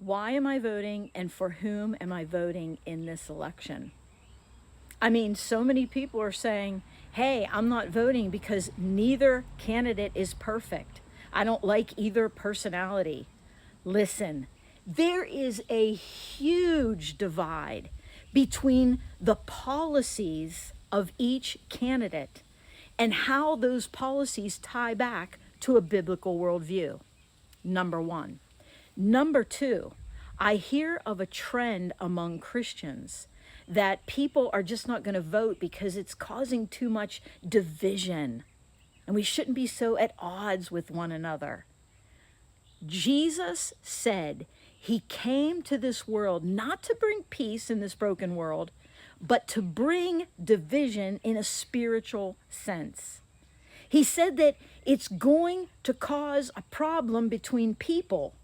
Why am I voting, and for whom am I voting in this election? I mean, so many people are saying, hey, I'm not voting because neither candidate is perfect. I don't like either personality. Listen, there is a huge divide between the policies of each candidate and how those policies tie back to a biblical worldview. Number one. Number two, I hear of a trend among Christians that people are just not going to vote because it's causing too much division. And we shouldn't be so at odds with one another. Jesus said he came to this world not to bring peace in this broken world, but to bring division in a spiritual sense. He said that it's going to cause a problem between people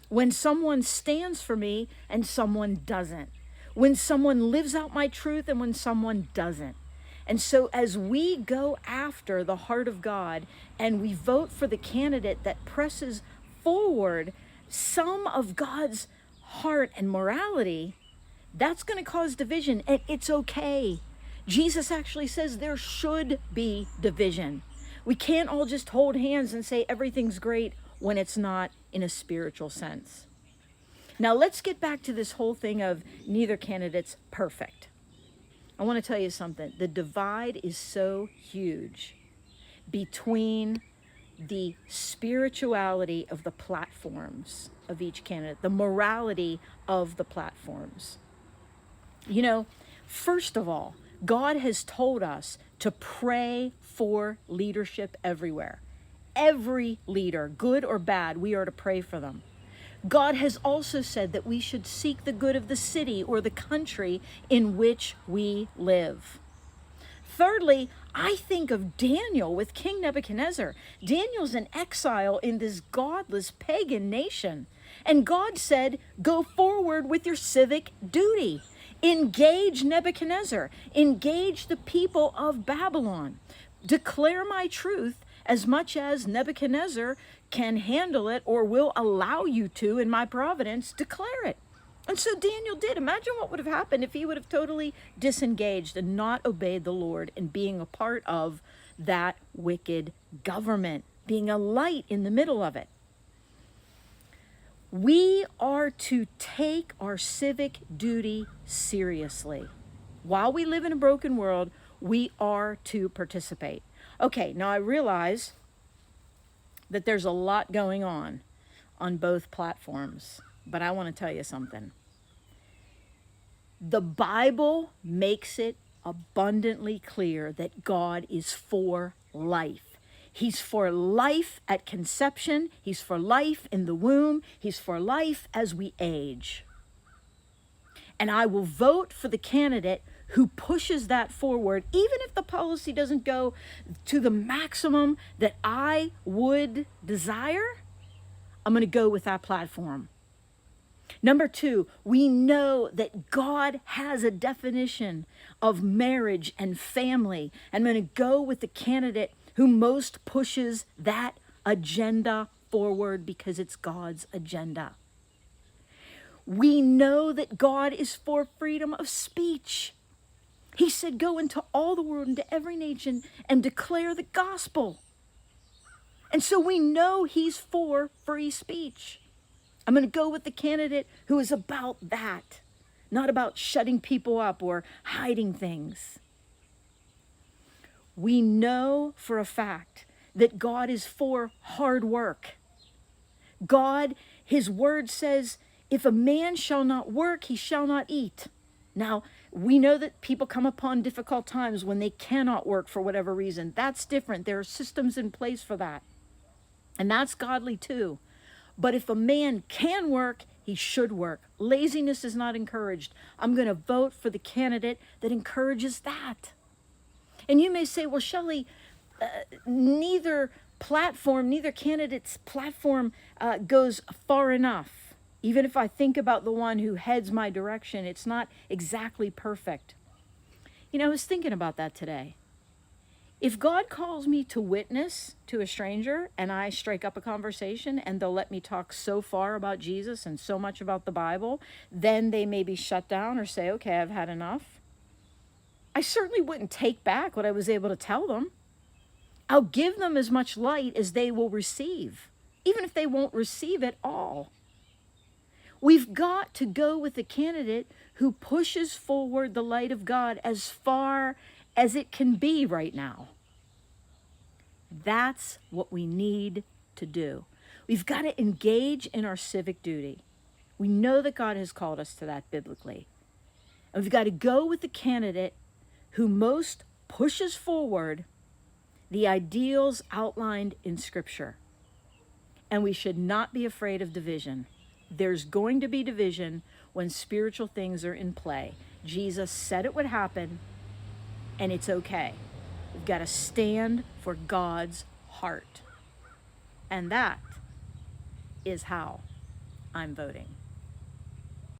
when someone stands for me and someone doesn't, when someone lives out my truth and when someone doesn't. And so as we go after the heart of God and we vote for the candidate that presses forward some of God's heart and morality, that's going to cause division, and it's okay. Jesus actually says there should be division. We can't all just hold hands and say everything's great when it's not in a spiritual sense. Now let's get back to this whole thing of neither candidate's perfect. I want to tell you something. The divide is so huge between the spirituality of the platforms of each candidate, the morality of the platforms. You know, first of all, God has told us to pray for leadership everywhere. Every leader, good or bad, we are to pray for them. God has also said that we should seek the good of the city or the country in which we live. Thirdly, I think of Daniel with King Nebuchadnezzar. Daniel's in exile in this godless pagan nation. And God said, go forward with your civic duty. Engage Nebuchadnezzar. Engage the people of Babylon. Declare my truth as much as Nebuchadnezzar can handle it or will allow you to in my providence. Declare it. And so Daniel did. Imagine what would have happened if he would have totally disengaged and not obeyed the Lord in being a part of that wicked government, being a light in the middle of it. We are to take our civic duty seriously. While we live in a broken world, we are to participate. Okay, now I realize that there's a lot going on both platforms, but I want to tell you something. The Bible makes it abundantly clear that God is for life. He's for life at conception. He's for life in the womb. He's for life as we age. And I will vote for the candidate who pushes that forward, even if the policy doesn't go to the maximum that I would desire. I'm going to go with that platform. Number two, we know that God has a definition of marriage and family. I'm going to go with the candidate who most pushes that agenda forward because it's God's agenda. We know that God is for freedom of speech. He said, go into all the world, into every nation, and declare the gospel. And so we know he's for free speech. I'm going to go with the candidate who is about that, not about shutting people up or hiding things. We know for a fact that God is for hard work. God, his word says, if a man shall not work, he shall not eat. Now, we know that people come upon difficult times when they cannot work for whatever reason. That's different. There are systems in place for that. And that's godly too. But if a man can work, he should work. Laziness is not encouraged. I'm going to vote for the candidate that encourages that. And you may say, well, Shelley, neither candidate's platform goes far enough. Even if I think about the one who heads my direction, it's not exactly perfect. You know, I was thinking about that today. If God calls me to witness to a stranger and I strike up a conversation and they'll let me talk so far about Jesus and so much about the Bible, then they maybe shut down or say, okay, I've had enough. I certainly wouldn't take back what I was able to tell them. I'll give them as much light as they will receive, even if they won't receive it all. We've got to go with the candidate who pushes forward the light of God as far as it can be right now. That's what we need to do. We've got to engage in our civic duty. We know that God has called us to that biblically. And we've got to go with the candidate who most pushes forward the ideals outlined in Scripture. And we should not be afraid of division. There's going to be division when spiritual things are in play. Jesus said it would happen, and it's okay. We've got to stand for God's heart. And that is how I'm voting.